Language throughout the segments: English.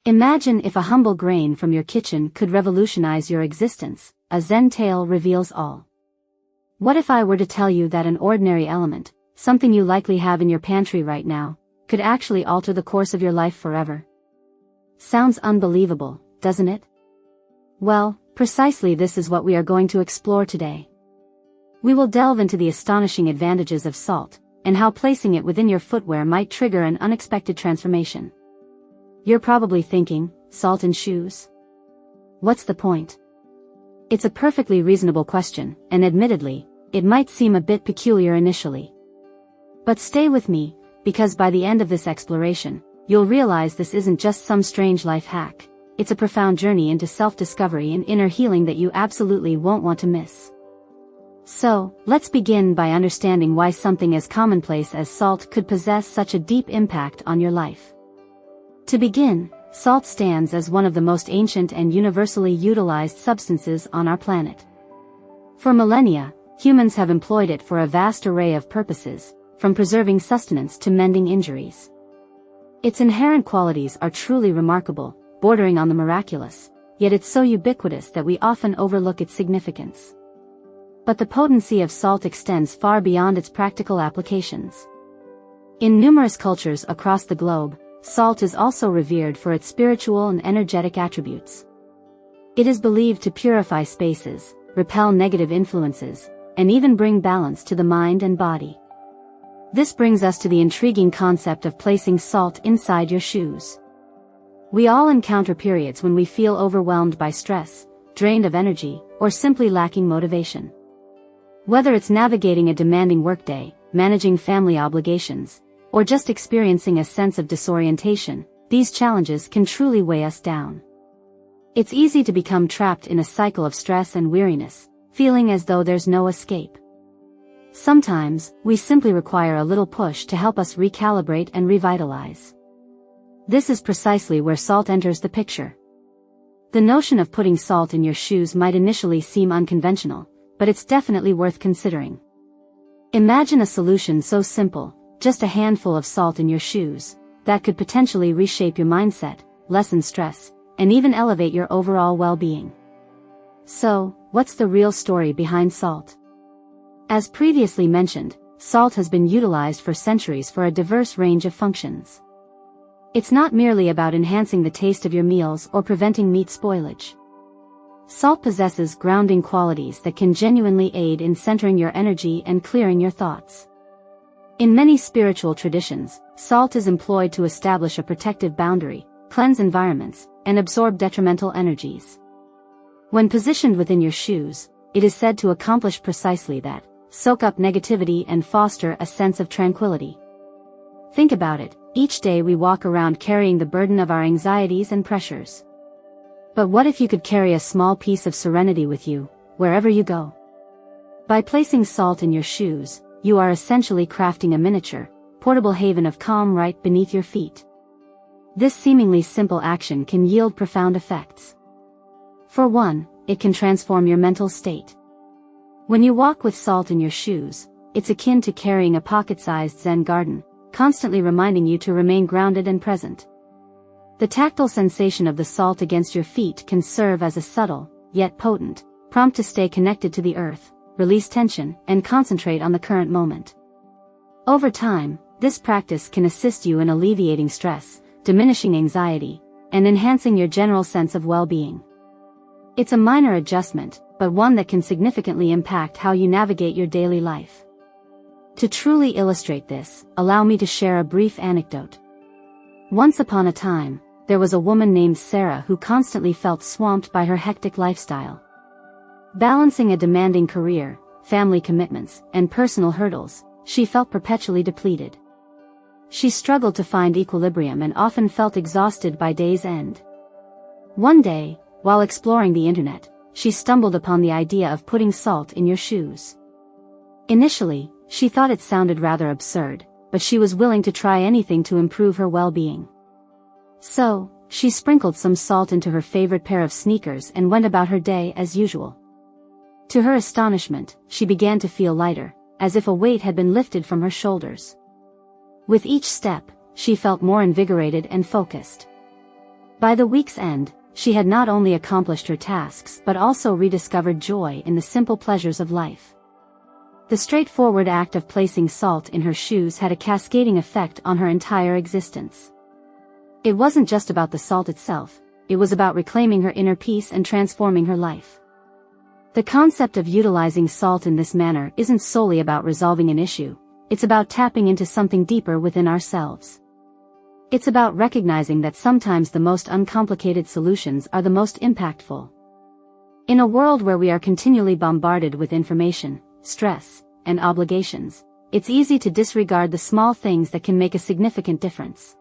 Imagine if a humble grain from your kitchen could revolutionize your existence. A Zen tale reveals all. What if I were to tell you that an ordinary element, something you likely have in your pantry right now, could actually alter the course of your life forever? Sounds unbelievable, doesn't it? Well, precisely this is what we are going to explore today. We will delve into the astonishing advantages of salt, and how placing it within your footwear might trigger an unexpected transformation. You're probably thinking, salt in shoes? What's the point? It's a perfectly reasonable question, and admittedly, it might seem a bit peculiar initially. But stay with me, because by the end of this exploration, you'll realize this isn't just some strange life hack. It's a profound journey into self-discovery and inner healing that you absolutely won't want to miss. So, let's begin by understanding why something as commonplace as salt could possess such a deep impact on your life. To begin, salt stands as one of the most ancient and universally utilized substances on our planet. For millennia, humans have employed it for a vast array of purposes, from preserving sustenance to mending injuries. Its inherent qualities are truly remarkable, bordering on the miraculous, yet it's so ubiquitous that we often overlook its significance. But the potency of salt extends far beyond its practical applications. In numerous cultures across the globe, salt is also revered for its spiritual and energetic attributes. It is believed to purify spaces, repel negative influences, and even bring balance to the mind and body. This brings us to the intriguing concept of placing salt inside your shoes. We all encounter periods when we feel overwhelmed by stress, drained of energy, or simply lacking motivation. Whether it's navigating a demanding workday, managing family obligations, or just experiencing a sense of disorientation, these challenges can truly weigh us down. It's easy to become trapped in a cycle of stress and weariness, feeling as though there's no escape. Sometimes, we simply require a little push to help us recalibrate and revitalize. This is precisely where salt enters the picture. The notion of putting salt in your shoes might initially seem unconventional, but it's definitely worth considering. Imagine a solution so simple, just a handful of salt in your shoes, that could potentially reshape your mindset, lessen stress, and even elevate your overall well-being. So, what's the real story behind salt? As previously mentioned, salt has been utilized for centuries for a diverse range of functions. It's not merely about enhancing the taste of your meals or preventing meat spoilage. Salt possesses grounding qualities that can genuinely aid in centering your energy and clearing your thoughts. In many spiritual traditions, salt is employed to establish a protective boundary, cleanse environments, and absorb detrimental energies. When positioned within your shoes, it is said to accomplish precisely that: soak up negativity and foster a sense of tranquility. Think about it, each day we walk around carrying the burden of our anxieties and pressures. But what if you could carry a small piece of serenity with you, wherever you go? By placing salt in your shoes, you are essentially crafting a miniature, portable haven of calm right beneath your feet. This seemingly simple action can yield profound effects. For one, it can transform your mental state. When you walk with salt in your shoes, it's akin to carrying a pocket-sized Zen garden, constantly reminding you to remain grounded and present. The tactile sensation of the salt against your feet can serve as a subtle, yet potent, prompt to stay connected to the earth, release tension, and concentrate on the current moment. Over time, this practice can assist you in alleviating stress, diminishing anxiety, and enhancing your general sense of well-being. It's a minor adjustment, but one that can significantly impact how you navigate your daily life. To truly illustrate this, allow me to share a brief anecdote. Once upon a time, there was a woman named Sarah who constantly felt swamped by her hectic lifestyle. Balancing a demanding career, family commitments, and personal hurdles, she felt perpetually depleted. She struggled to find equilibrium and often felt exhausted by day's end. One day, while exploring the internet, she stumbled upon the idea of putting salt in your shoes. Initially, she thought it sounded rather absurd, but she was willing to try anything to improve her well-being. So, she sprinkled some salt into her favorite pair of sneakers and went about her day as usual. To her astonishment, she began to feel lighter, as if a weight had been lifted from her shoulders. With each step, she felt more invigorated and focused. By the week's end, she had not only accomplished her tasks but also rediscovered joy in the simple pleasures of life. The straightforward act of placing salt in her shoes had a cascading effect on her entire existence. It wasn't just about the salt itself, it was about reclaiming her inner peace and transforming her life. The concept of utilizing salt in this manner isn't solely about resolving an issue, it's about tapping into something deeper within ourselves. It's about recognizing that sometimes the most uncomplicated solutions are the most impactful. In a world where we are continually bombarded with information, stress, and obligations, it's easy to disregard the small things that can make a significant difference.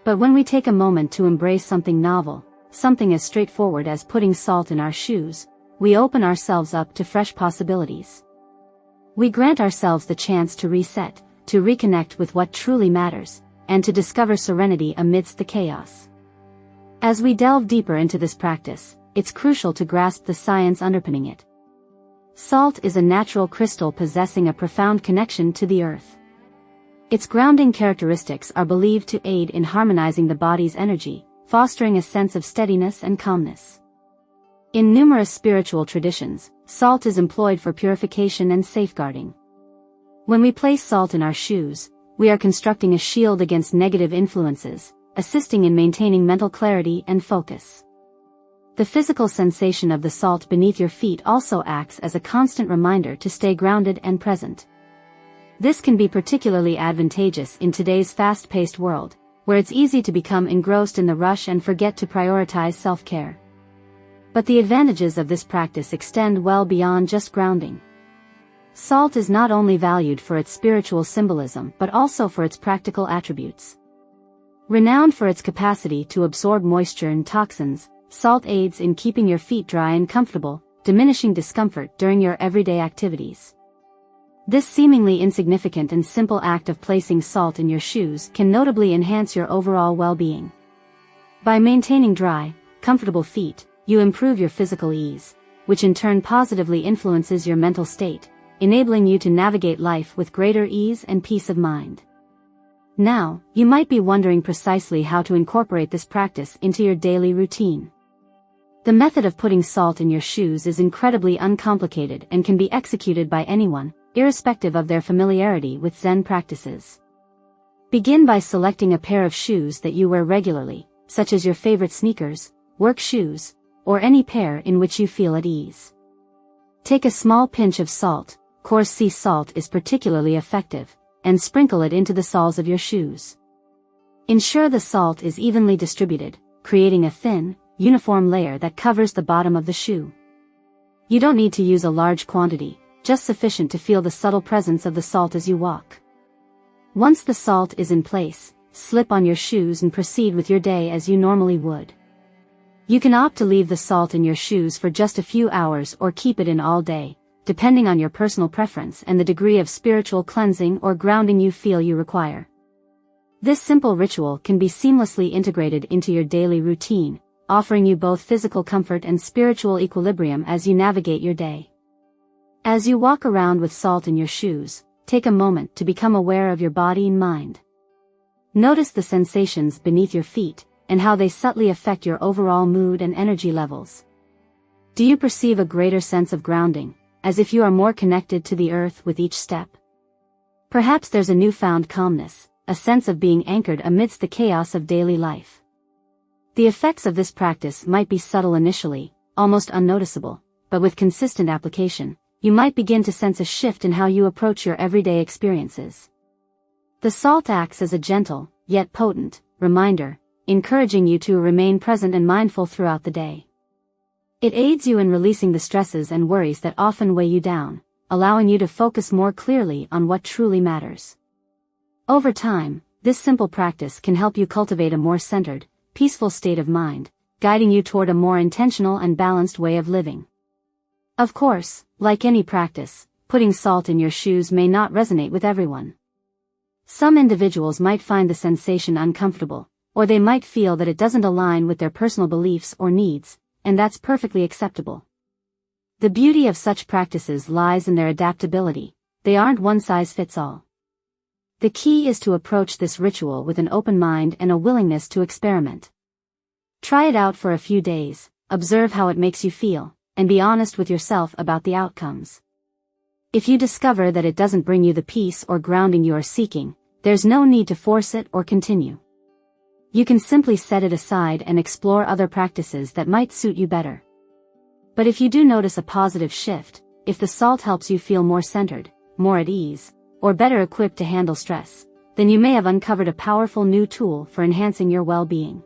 But when we take a moment to embrace something novel, something as straightforward as putting salt in our shoes, we open ourselves up to fresh possibilities. We grant ourselves the chance to reset, to reconnect with what truly matters, and to discover serenity amidst the chaos. As we delve deeper into this practice, it's crucial to grasp the science underpinning it. Salt is a natural crystal possessing a profound connection to the earth. Its grounding characteristics are believed to aid in harmonizing the body's energy, fostering a sense of steadiness and calmness. In numerous spiritual traditions, salt is employed for purification and safeguarding. When we place salt in our shoes, we are constructing a shield against negative influences, assisting in maintaining mental clarity and focus. The physical sensation of the salt beneath your feet also acts as a constant reminder to stay grounded and present. This can be particularly advantageous in today's fast-paced world, where it's easy to become engrossed in the rush and forget to prioritize self-care. But the advantages of this practice extend well beyond just grounding. Salt is not only valued for its spiritual symbolism but also for its practical attributes. Renowned for its capacity to absorb moisture and toxins, salt aids in keeping your feet dry and comfortable, diminishing discomfort during your everyday activities. This seemingly insignificant and simple act of placing salt in your shoes can notably enhance your overall well-being. By maintaining dry, comfortable feet, you improve your physical ease, which in turn positively influences your mental state, enabling you to navigate life with greater ease and peace of mind. Now, you might be wondering precisely how to incorporate this practice into your daily routine. The method of putting salt in your shoes is incredibly uncomplicated and can be executed by anyone, irrespective of their familiarity with Zen practices. Begin by selecting a pair of shoes that you wear regularly, such as your favorite sneakers, work shoes, or any pair in which you feel at ease. Take a small pinch of salt, coarse sea salt is particularly effective, and sprinkle it into the soles of your shoes. Ensure the salt is evenly distributed, creating a thin, uniform layer that covers the bottom of the shoe. You don't need to use a large quantity, just sufficient to feel the subtle presence of the salt as you walk. Once the salt is in place, slip on your shoes and proceed with your day as you normally would. You can opt to leave the salt in your shoes for just a few hours or keep it in all day, depending on your personal preference and the degree of spiritual cleansing or grounding you feel you require. This simple ritual can be seamlessly integrated into your daily routine, offering you both physical comfort and spiritual equilibrium as you navigate your day. As you walk around with salt in your shoes, take a moment to become aware of your body and mind. Notice the sensations beneath your feet, and how they subtly affect your overall mood and energy levels. Do you perceive a greater sense of grounding, as if you are more connected to the earth with each step? Perhaps there's a newfound calmness, a sense of being anchored amidst the chaos of daily life. The effects of this practice might be subtle initially, almost unnoticeable, but with consistent application, you might begin to sense a shift in how you approach your everyday experiences. The salt acts as a gentle, yet potent, reminder, encouraging you to remain present and mindful throughout the day. It aids you in releasing the stresses and worries that often weigh you down, allowing you to focus more clearly on what truly matters. Over time, this simple practice can help you cultivate a more centered, peaceful state of mind, guiding you toward a more intentional and balanced way of living. Of course, like any practice, putting salt in your shoes may not resonate with everyone. Some individuals might find the sensation uncomfortable, or they might feel that it doesn't align with their personal beliefs or needs, and that's perfectly acceptable. The beauty of such practices lies in their adaptability. They aren't one size fits all. The key is to approach this ritual with an open mind and a willingness to experiment. Try it out for a few days, observe how it makes you feel, and be honest with yourself about the outcomes. If you discover that it doesn't bring you the peace or grounding you are seeking, there's no need to force it or continue. You can simply set it aside and explore other practices that might suit you better. But if you do notice a positive shift, if the salt helps you feel more centered, more at ease, or better equipped to handle stress, then you may have uncovered a powerful new tool for enhancing your well-being.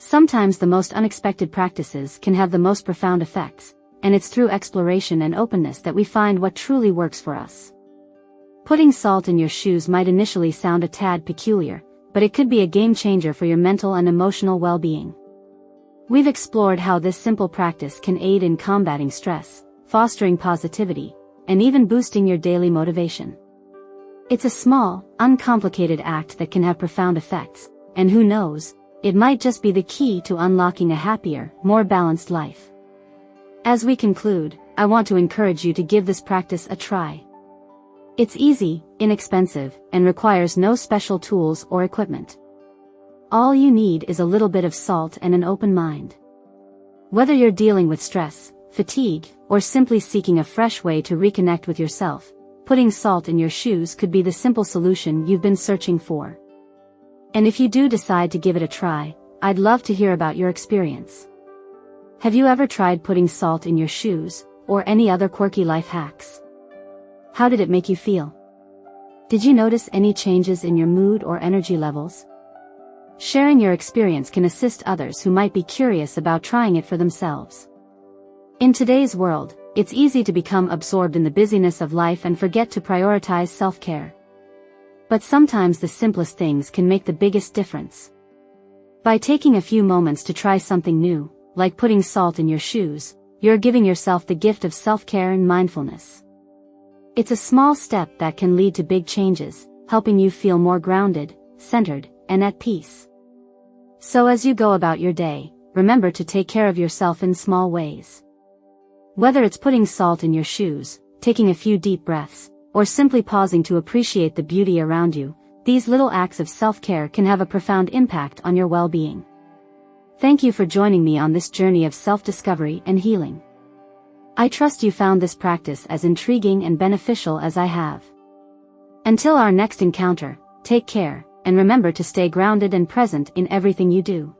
Sometimes the most unexpected practices can have the most profound effects, and it's through exploration and openness that we find what truly works for us. Putting salt in your shoes might initially sound a tad peculiar, but it could be a game changer for your mental and emotional well-being. We've explored how this simple practice can aid in combating stress, fostering positivity, and even boosting your daily motivation. It's a small, uncomplicated act that can have profound effects, and who knows, it might just be the key to unlocking a happier, more balanced life. As we conclude, I want to encourage you to give this practice a try. It's easy, inexpensive, and requires no special tools or equipment. All you need is a little bit of salt and an open mind. Whether you're dealing with stress, fatigue, or simply seeking a fresh way to reconnect with yourself, putting salt in your shoes could be the simple solution you've been searching for. And if you do decide to give it a try, I'd love to hear about your experience. Have you ever tried putting salt in your shoes, or any other quirky life hacks? How did it make you feel? Did you notice any changes in your mood or energy levels? Sharing your experience can assist others who might be curious about trying it for themselves. In today's world, it's easy to become absorbed in the busyness of life and forget to prioritize self-care. But sometimes the simplest things can make the biggest difference. By taking a few moments to try something new, like putting salt in your shoes, you're giving yourself the gift of self-care and mindfulness. It's a small step that can lead to big changes, helping you feel more grounded, centered, and at peace. So as you go about your day, remember to take care of yourself in small ways. Whether it's putting salt in your shoes, taking a few deep breaths, or simply pausing to appreciate the beauty around you, these little acts of self-care can have a profound impact on your well-being. Thank you for joining me on this journey of self-discovery and healing. I trust you found this practice as intriguing and beneficial as I have. Until our next encounter, take care, and remember to stay grounded and present in everything you do.